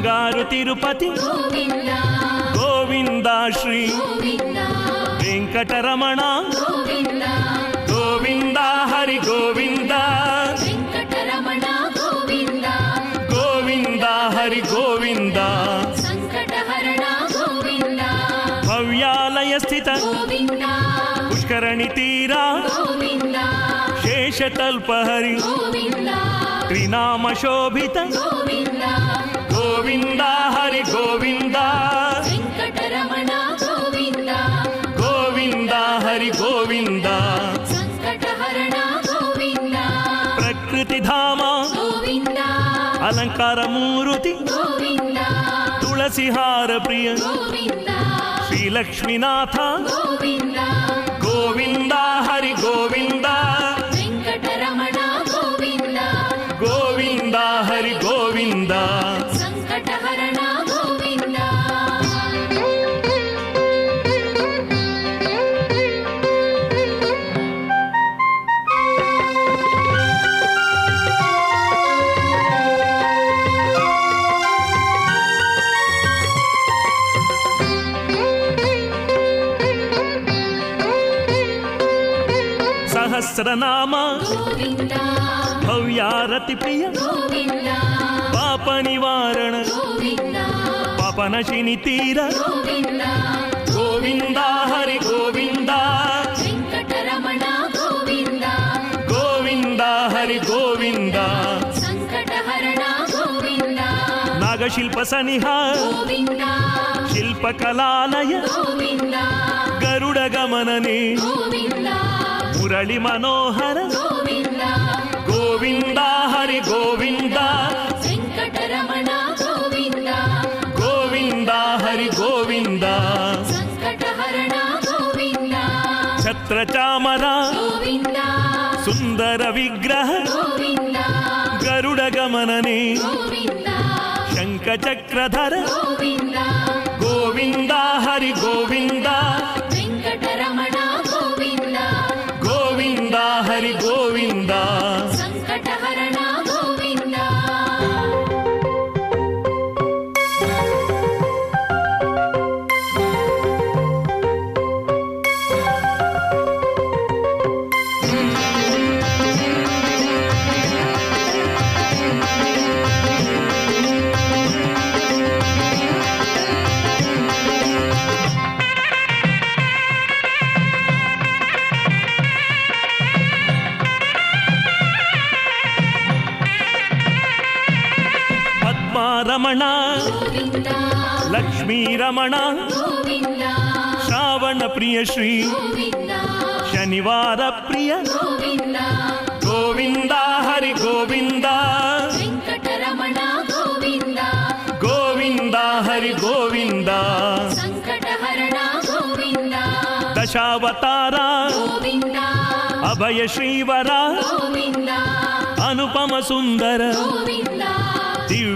ಬಂಗಾರು ತಿರುಪತಿ ಗೋವಿಂದ ಗೋವಿಂದ ಶ್ರೀ ಗೋವಿಂದ ವೆಂಕಟರಮಣ ಗೋವಿಂದ ಗೋವಿಂದ ಹರಿ ಗೋವಿಂದ ವೆಂಕಟರಮಣ ಗೋವಿಂದ ಗೋವಿಂದ ಹರಿ ಗೋವಿಂದ ಸಂಕಟಹರಣ ಗೋವಿಂದ ಭವ್ಯಾಲಯ ಸ್ಥಿತ ಗೋವಿಂದ ಪುಷ್ಕರಣಿ ತೀರ ಗೋವಿಂದ ಶೇಷತಲ್ಪ ಹರಿ ಗೋವಿಂದ ತ್ರಿನಾಮ ಶೋಭಿತ ಗೋವಿಂದ ಗೋವಿಂದ ಹರಿ ಗೋವಿಂದ ವೆಂಕಟರಮಣ ಗೋವಿಂದ ಗೋವಿಂದ ಹರಿ ಗೋವಿಂದ ಸಂಕಟಹರಣ ಗೋವಿಂದ ಪ್ರಕೃತಿ ಧಾಮ ಗೋವಿಂದ ಅಲಂಕಾರ ಮೂರುತಿ ಗೋವಿಂದ ತುಳಸಿಹಾರ ಪ್ರಿಯ ಗೋವಿಂದ ಶ್ರೀ ಲಕ್ಷ್ಮೀನಾಥ ಗೋವಿಂದ ಗೋವಿಂದ ಹರಿ ಗೋವಿಂದ ವೆಂಕಟರಮಣ ಗೋವಿಂದ ಗೋವಿಂದ ಹರಿ ಗೋವಿಂದ ಸಂಕಟಹರಣ ಗೋವಿಂದ ಸಹಸ್ರನಾಮ ಗೋವಿಂದ ಭವ್ಯಾರತಿ ಪ್ರಿಯ ಗೋವಿಂದ ಪಾಪ ನಿವಾರಣ ಗೋವಿಂದ ಪಾಪನಶಿನಿ ತೀರ ಗೋವಿಂದ ಗೋವಿಂದ ಹರಿ ಗೋವಿಂದ ವೆಂಕಟರಮಣ ಗೋವಿಂದ ಗೋವಿಂದ ಹರಿ ಗೋವಿಂದ ಸಂಕಟಹರಣ ಗೋವಿಂದ ನಾಗಶಿಲ್ಪ ಸನಿಹ ಗೋವಿಂದ ಶಿಲ್ಪಕಲಾಲಯ ಗೋವಿಂದ ಗರುಡ ಗಮನನೆ ಗೋವಿಂದ ಮುರಳಿ ಮನೋಹರ ಗೋವಿಂದ ಗೋವಿಂದ ಹರಿ ಗೋವಿಂದ ವೆಂಕಟರಮಣ ಗೋವಿಂದ ಗೋವಿಂದ ಹರಿ ಗೋವಿಂದ ಸಂಕಟಹರಣ ಗೋವಿಂದ ಛತ್ರ ಚಾಮರ ಗೋವಿಂದ ಸುಂದರ ವಿಗ್ರಹ ಗೋವಿಂದ ಗರುಡ ಗಮನನೆ ಗೋವಿಂದ ಶಂಖ ಚಕ್ರಧರ ಗೋವಿಂದ ಗೋವಿಂದ ಹರಿ ಗೋವಿಂದ ವೆಂಕಟರಮಣ ಗೋವಿಂದ ಗೋವಿಂದ ಹರಿ ಗೋವಿಂದ ಸಂಕಟಹರಣ ಗೋವಿಂದ ಪದ್ಮಾರಮಣ ಗೋವಿಂದ ಲಕ್ಷ್ಮೀ ರಮಣ ಗೋವಿಂದ ಶ್ರಾವಣ ಪ್ರಿಯ ಶ್ರೀ ಗೋವಿಂದ ಶನಿವಾರ ಪ್ರಿಯ ಗೋವಿಂದ ಗೋವಿಂದ ಹರಿ ಗೋವಿಂದ ವೆಂಕಟರಮಣ ಗೋವಿಂದ ಗೋವಿಂದ ಹರಿ ಗೋವಿಂದ ಸಂಕಟಹರಣ ಗೋವಿಂದ ದಶಾವತಾರ ಗೋವಿಂದ ಅಭಯ ಶ್ರೀವರ ಗೋವಿಂದ ಅನುಪಮ ಸುಂದರ ಗೋವಿಂದ ದಿವ್ಯ